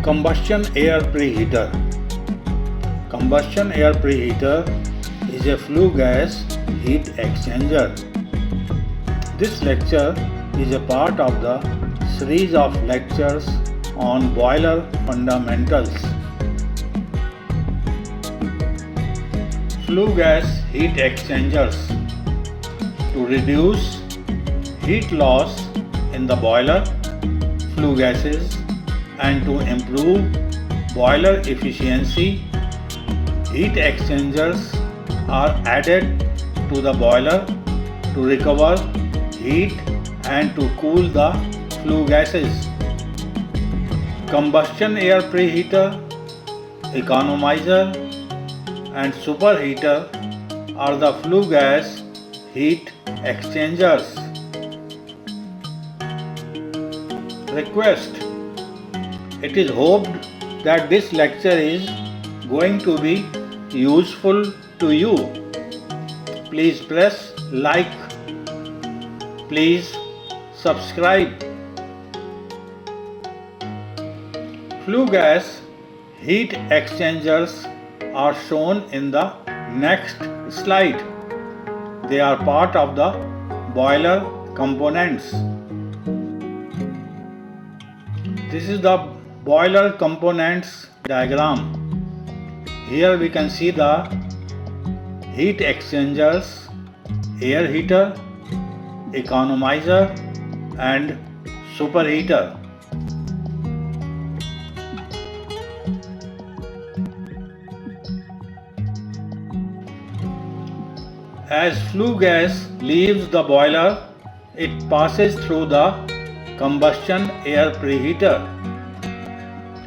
Combustion Air Preheater. Combustion air preheater is a flue gas heat exchanger. This lecture is a part of the series of lectures on boiler fundamentals. Flue gas heat exchangers to reduce heat loss in the boiler flue gases and to improve boiler efficiency. Heat exchangers are added to the boiler to recover heat and to cool the flue gases. Combustion air preheater, economizer and superheater are the flue gas heat exchangers. Request: it is hoped that this lecture is going to be useful to you. Please press like. Please subscribe. Flue gas heat exchangers are shown in the next slide. They are part of the boiler components. This is the boiler components diagram. Here we can see the heat exchangers, air heater, economizer and superheater. As flue gas leaves the boiler, it passes through the combustion air preheater.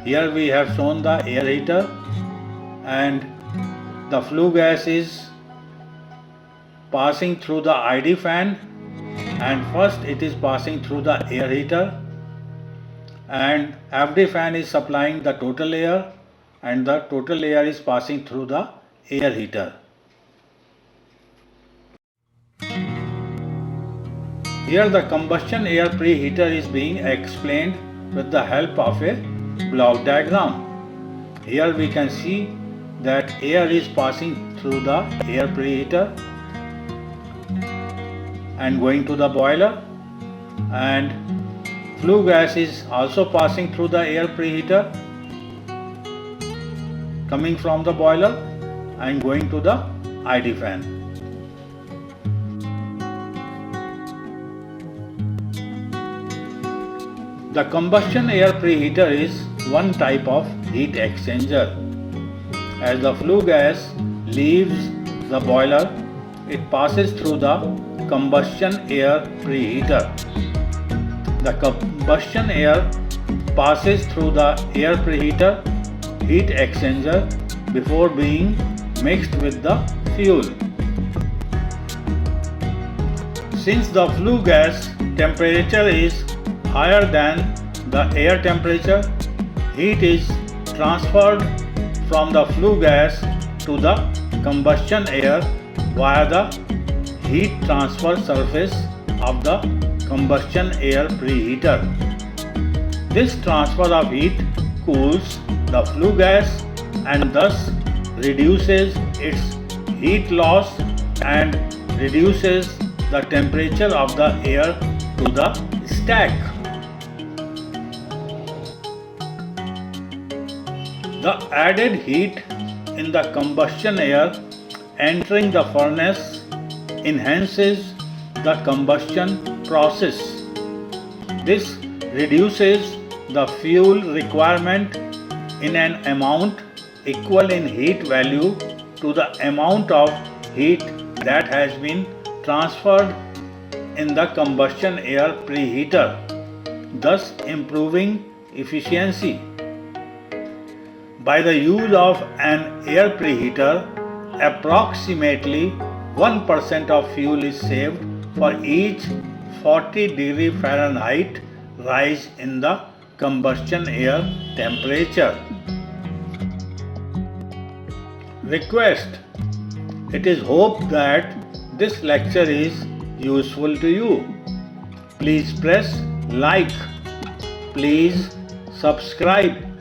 Here we have shown the air heater and the flue gas is passing through the ID fan, and first it is passing through the air heater and FD fan is supplying the total air and the total air is passing through the air heater. Here the combustion air preheater is being explained with the help of a block diagram. Here we can see that air is passing through the air preheater and going to the boiler, and flue gas is also passing through the air preheater, coming from the boiler and going to the ID fan. The combustion air preheater is one type of heat exchanger. As the flue gas leaves the boiler, it passes through the combustion air preheater. The combustion air passes through the air preheater heat exchanger before being mixed with the fuel. Since the flue gas temperature is higher than the air temperature, heat is transferred from the flue gas to the combustion air via the heat transfer surface of the combustion air preheater. This transfer of heat cools the flue gas and thus reduces its heat loss and reduces the temperature of the air to the stack. The added heat in the combustion air entering the furnace enhances the combustion process. This reduces the fuel requirement in an amount equal in heat value to the amount of heat that has been transferred in the combustion air preheater, thus improving efficiency. By the use of an air preheater, approximately 1% of fuel is saved for each 40 degrees Fahrenheit rise in the combustion air temperature. Request: it is hoped that this lecture is useful to you. Please press like. Please subscribe.